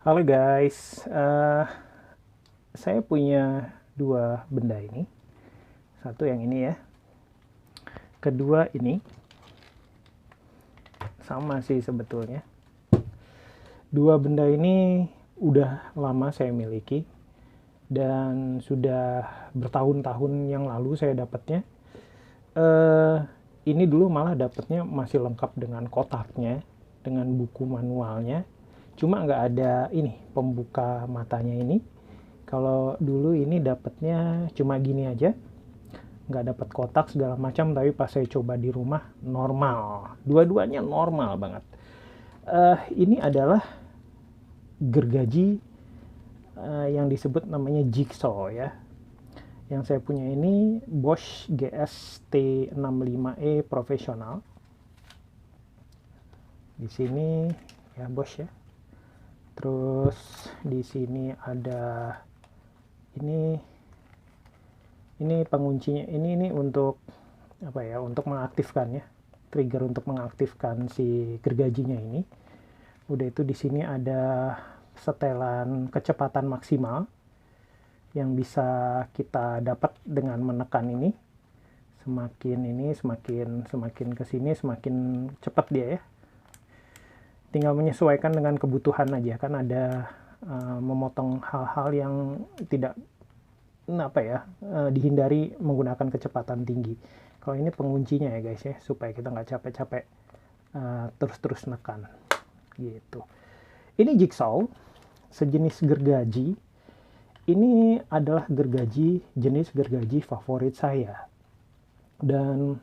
Halo guys, saya punya dua benda ini. Satu yang ini ya, kedua ini sama sih sebetulnya. Dua benda ini udah lama saya miliki dan sudah bertahun-tahun yang lalu saya dapatnya. Eh, ini dulu malah dapatnya masih lengkap dengan kotaknya, dengan buku manualnya. Cuma nggak ada ini pembuka matanya ini. Kalau dulu ini dapatnya cuma gini aja, nggak dapat kotak segala macam, tapi pas saya coba di rumah normal, dua-duanya normal banget. Ini adalah gergaji yang disebut namanya jigsaw ya. Yang saya punya ini Bosch GST65E profesional. Di sini ya Bosch ya. Terus di sini ada ini penguncinya, ini untuk apa ya, untuk mengaktifkan ya, trigger untuk mengaktifkan si gergajinya ini. Udah itu di sini ada setelan kecepatan maksimal yang bisa kita dapat dengan menekan ini. Semakin ke sini semakin cepat dia ya. Tinggal menyesuaikan dengan kebutuhan aja, kan ada memotong hal-hal yang tidak dihindari menggunakan kecepatan tinggi. Kalau ini penguncinya ya guys ya, supaya kita nggak capek-capek terus-terus nekan gitu. Ini jigsaw, sejenis gergaji. Ini adalah jenis gergaji favorit saya. Dan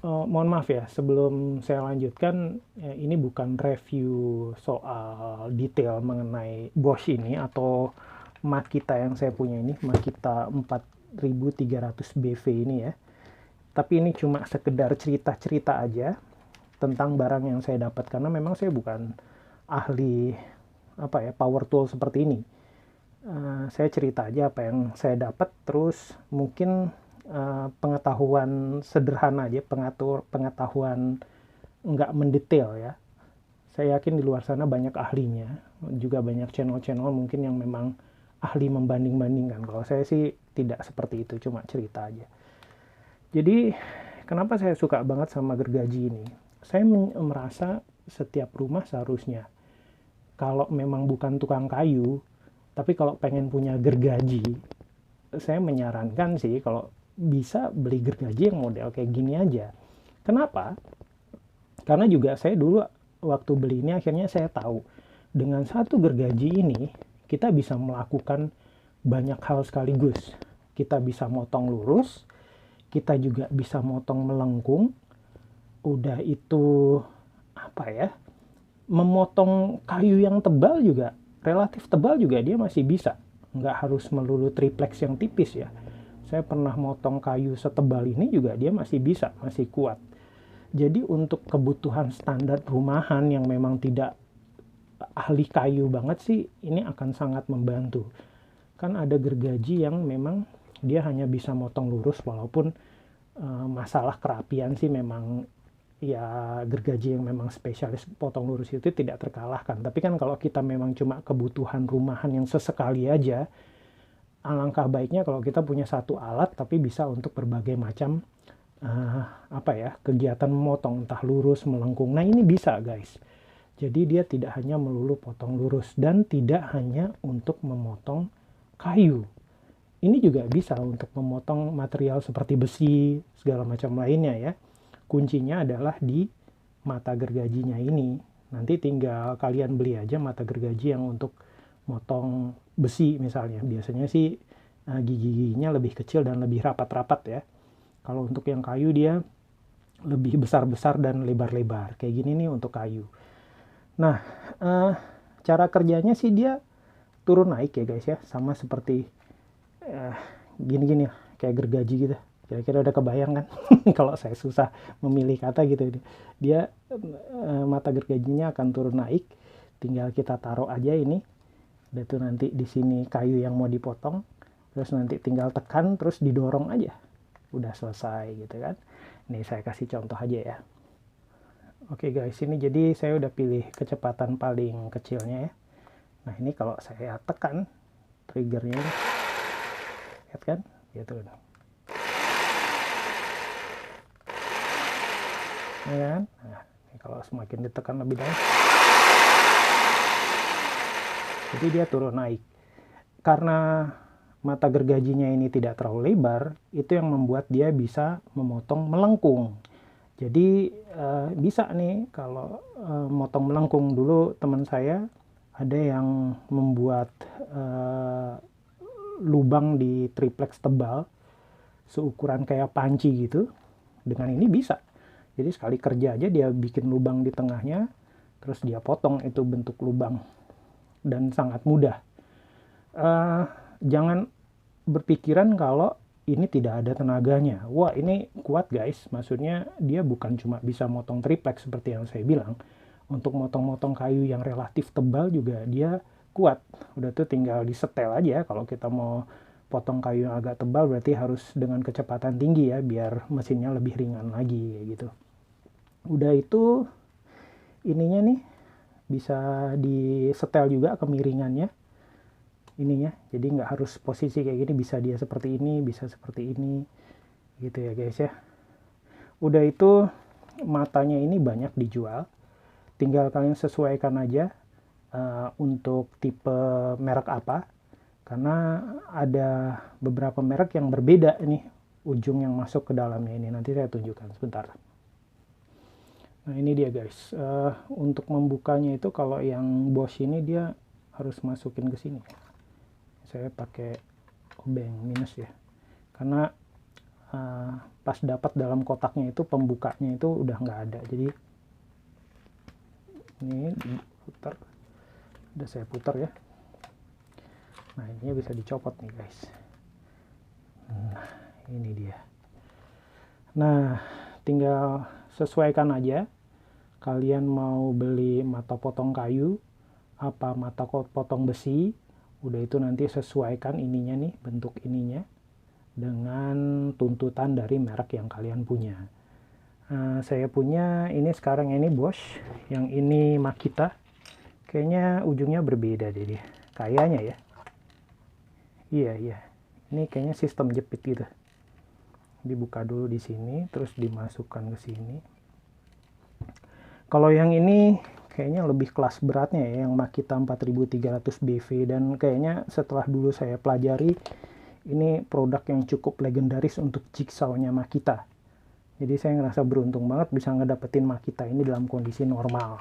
mohon maaf ya, sebelum saya lanjutkan, ini bukan review soal detail mengenai Bosch ini atau Makita yang saya punya ini, Makita 4300 BV ini ya. Tapi ini cuma sekedar cerita-cerita aja tentang barang yang saya dapat, karena memang saya bukan ahli power tool seperti ini. Saya cerita aja apa yang saya dapat, terus mungkin pengetahuan sederhana aja, pengetahuan nggak mendetail ya. Saya yakin di luar sana banyak ahlinya, juga banyak channel-channel mungkin yang memang ahli membanding-bandingkan. Kalau saya sih tidak seperti itu, cuma cerita aja. Jadi kenapa saya suka banget sama gergaji ini? Saya merasa setiap rumah seharusnya, kalau memang bukan tukang kayu, tapi kalau pengen punya gergaji, saya menyarankan sih kalau bisa beli gergaji yang model kayak gini aja. Kenapa? Karena juga saya dulu waktu beli ini akhirnya saya tahu, dengan satu gergaji ini kita bisa melakukan banyak hal sekaligus. Kita bisa motong lurus, kita juga bisa motong melengkung. Udah itu memotong kayu yang tebal juga, relatif tebal juga dia masih bisa. Nggak harus melulu triplex yang tipis ya. Saya pernah motong kayu setebal ini juga dia masih bisa, masih kuat. Jadi untuk kebutuhan standar rumahan yang memang tidak ahli kayu banget sih, ini akan sangat membantu. Kan ada gergaji yang memang dia hanya bisa motong lurus, walaupun masalah kerapian sih memang ya, gergaji yang memang spesialis potong lurus itu tidak terkalahkan. Tapi kan kalau kita memang cuma kebutuhan rumahan yang sesekali aja, alangkah baiknya kalau kita punya satu alat tapi bisa untuk berbagai macam kegiatan memotong, entah lurus, melengkung. Nah ini bisa guys. Jadi dia tidak hanya melulu potong lurus dan tidak hanya untuk memotong kayu. Ini juga bisa untuk memotong material seperti besi, segala macam lainnya ya. Kuncinya adalah di mata gergajinya ini. Nanti tinggal kalian beli aja mata gergaji yang untuk motong besi misalnya. Biasanya sih gigi-giginya lebih kecil dan lebih rapat-rapat ya. Kalau untuk yang kayu dia lebih besar-besar dan lebar-lebar. Kayak gini nih untuk kayu. Nah, cara kerjanya sih dia turun naik ya guys ya. Sama seperti gini-gini kayak gergaji gitu. Kira-kira udah kebayang kan? Kalau saya susah memilih kata gitu. Dia mata gergajinya akan turun naik. Tinggal kita taruh aja ini. Udah tuh nanti di sini kayu yang mau dipotong. Terus nanti tinggal tekan terus didorong aja. Udah selesai gitu kan. Nih saya kasih contoh aja ya. Oke guys, ini jadi saya udah pilih kecepatan paling kecilnya ya. Nah ini kalau saya tekan triggernya, lihat kan, dia turun. Ya kan? Nah, ini kalau semakin ditekan lebih dalam, jadi dia turun naik. Karena mata gergajinya ini tidak terlalu lebar, itu yang membuat dia bisa memotong melengkung. Jadi bisa nih kalau motong melengkung. Dulu teman saya ada yang membuat lubang di triplex tebal seukuran kayak panci gitu. Dengan ini bisa. Jadi sekali kerja aja dia bikin lubang di tengahnya, terus dia potong itu bentuk lubang, dan sangat mudah. Jangan berpikiran kalau ini tidak ada tenaganya. Wah ini kuat guys, maksudnya dia bukan cuma bisa motong triplex seperti yang saya bilang. Untuk motong-motong kayu yang relatif tebal juga dia kuat. Udah tuh tinggal disetel aja. Kalau kita mau potong kayu yang agak tebal berarti harus dengan kecepatan tinggi ya, biar mesinnya lebih ringan lagi gitu. Udah itu ininya nih bisa disetel juga kemiringannya ininya, jadi nggak harus posisi kayak gini, bisa dia seperti ini, bisa seperti ini gitu ya guys ya. Udah itu matanya ini banyak dijual, tinggal kalian sesuaikan aja untuk tipe merek apa, karena ada beberapa merek yang berbeda nih ujung yang masuk ke dalamnya ini, nanti saya tunjukkan sebentar. Nah ini dia guys, untuk membukanya itu kalau yang Bosch ini dia harus masukin ke sini. Saya pakai obeng minus ya, karena pas dapat dalam kotaknya itu pembukanya itu udah nggak ada. Jadi ini putar, udah saya putar ya. Nah ini bisa dicopot nih guys. Nah ini dia. Nah tinggal sesuaikan aja, kalian mau beli mata potong kayu apa mata potong besi. Udah itu nanti sesuaikan ininya nih, bentuk ininya dengan tuntutan dari merek yang kalian punya. Saya punya ini sekarang ini Bosch, yang ini Makita. Kayaknya ujungnya berbeda deh dia, kayaknya ya. Iya, ini kayaknya sistem jepit gitu. Dibuka dulu di sini, terus dimasukkan ke sini. Kalau yang ini kayaknya lebih kelas beratnya ya, yang Makita 4300 BV, dan kayaknya setelah dulu saya pelajari ini produk yang cukup legendaris untuk jigsaw-nya Makita. Jadi saya ngerasa beruntung banget bisa ngedapetin Makita ini dalam kondisi normal.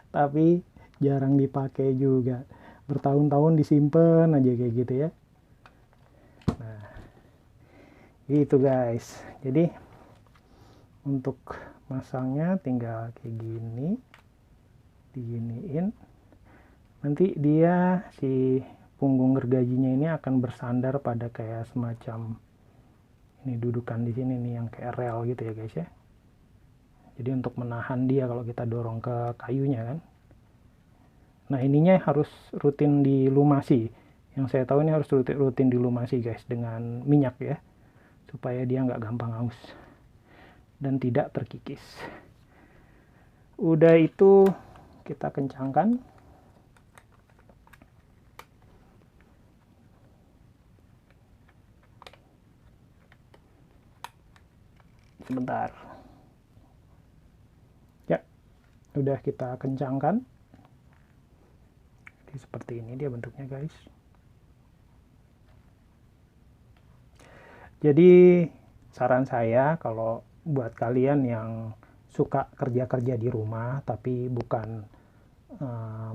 Tapi jarang dipakai juga, bertahun-tahun disimpan aja kayak gitu ya. Nah gitu guys, jadi untuk masangnya tinggal kayak gini, diginiin, nanti dia si punggung gergajinya ini akan bersandar pada kayak semacam ini dudukan di sini nih yang kayak rel gitu ya guys ya. Jadi untuk menahan dia kalau kita dorong ke kayunya kan. Nah ininya harus rutin dilumasi, yang saya tahu ini harus rutin dilumasi guys dengan minyak ya, supaya dia nggak gampang aus dan tidak terkikis. Udah itu kita kencangkan. Sebentar. Ya, udah kita kencangkan. Jadi seperti ini dia bentuknya guys. Jadi saran saya kalau buat kalian yang suka kerja-kerja di rumah tapi bukan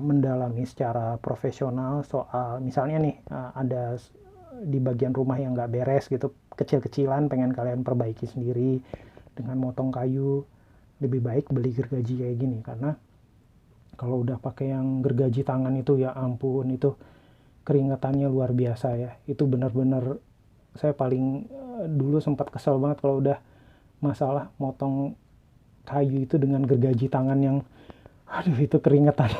mendalami secara profesional soal misalnya nih ada di bagian rumah yang nggak beres gitu, kecil-kecilan, pengen kalian perbaiki sendiri dengan motong kayu, lebih baik beli gergaji kayak gini. Karena kalau udah pakai yang gergaji tangan itu ya ampun, itu keringetannya luar biasa ya. Itu benar-benar saya paling dulu sempat kesel banget kalau udah masalah motong kayu itu dengan gergaji tangan yang aduh itu keringetan.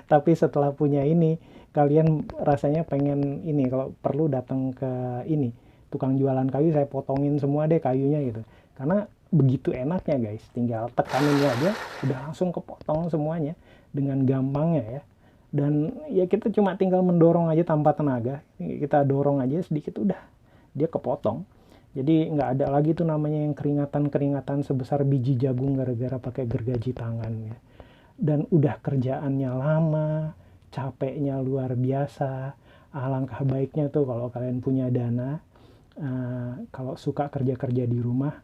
Tapi setelah punya ini kalian rasanya pengen ini, kalau perlu datang ke ini tukang jualan kayu, saya potongin semua deh kayunya gitu, karena begitu enaknya guys, tinggal tekaninnya aja udah langsung kepotong semuanya dengan gampangnya ya. Dan ya kita cuma tinggal mendorong aja tanpa tenaga, kita dorong aja sedikit udah dia kepotong. Jadi nggak ada lagi tuh namanya yang keringatan sebesar biji jagung gara-gara pakai gergaji tangan ya. Dan udah kerjaannya lama, capeknya luar biasa. Alangkah baiknya tuh kalau kalian punya dana, kalau suka kerja-kerja di rumah,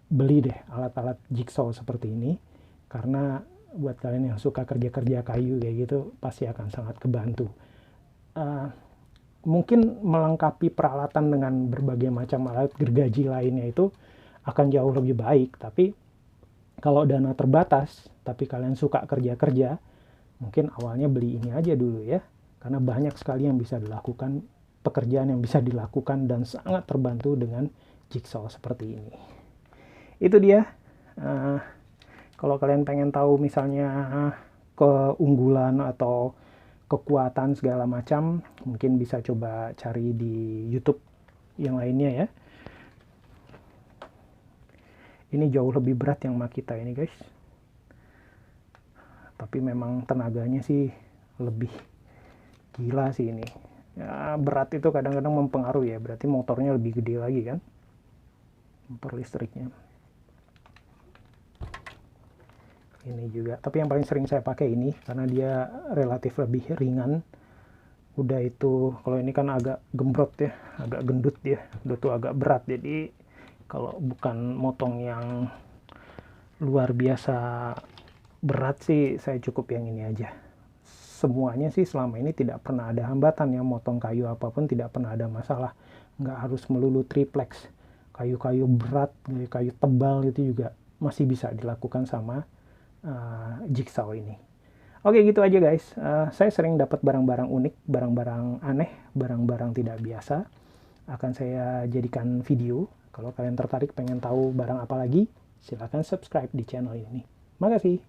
beli deh alat-alat jigsaw seperti ini, karena buat kalian yang suka kerja-kerja kayu kayak gitu pasti akan sangat kebantu. Mungkin melengkapi peralatan dengan berbagai macam alat gergaji lainnya itu akan jauh lebih baik, tapi kalau dana terbatas tapi kalian suka kerja-kerja, mungkin awalnya beli ini aja dulu ya, karena banyak sekali yang bisa dilakukan, pekerjaan yang bisa dilakukan dan sangat terbantu dengan jigsaw seperti ini. Itu dia. Kalau kalian pengen tahu misalnya keunggulan atau kekuatan segala macam, mungkin bisa coba cari di YouTube yang lainnya ya. Ini jauh lebih berat yang Makita ini guys, tapi memang tenaganya sih lebih gila sih ini ya. Berat itu kadang-kadang mempengaruhi ya, berarti motornya lebih gede lagi kan, motor listriknya. Ini juga, tapi yang paling sering saya pakai ini karena dia relatif lebih ringan. Udah itu, kalau ini kan agak gembrot ya, agak gendut ya, udah tuh agak berat. Jadi kalau bukan motong yang luar biasa berat sih, saya cukup yang ini aja. Semuanya sih selama ini tidak pernah ada hambatan ya, motong kayu apapun tidak pernah ada masalah. Nggak harus melulu triplex, kayu-kayu berat, kayu tebal itu juga masih bisa dilakukan sama jigsaw ini. Oke, gitu aja guys. Saya sering dapat barang-barang unik, barang-barang aneh, barang-barang tidak biasa. Akan saya jadikan video. Kalau kalian tertarik pengen tahu barang apa lagi, silahkan subscribe di channel ini. Makasih.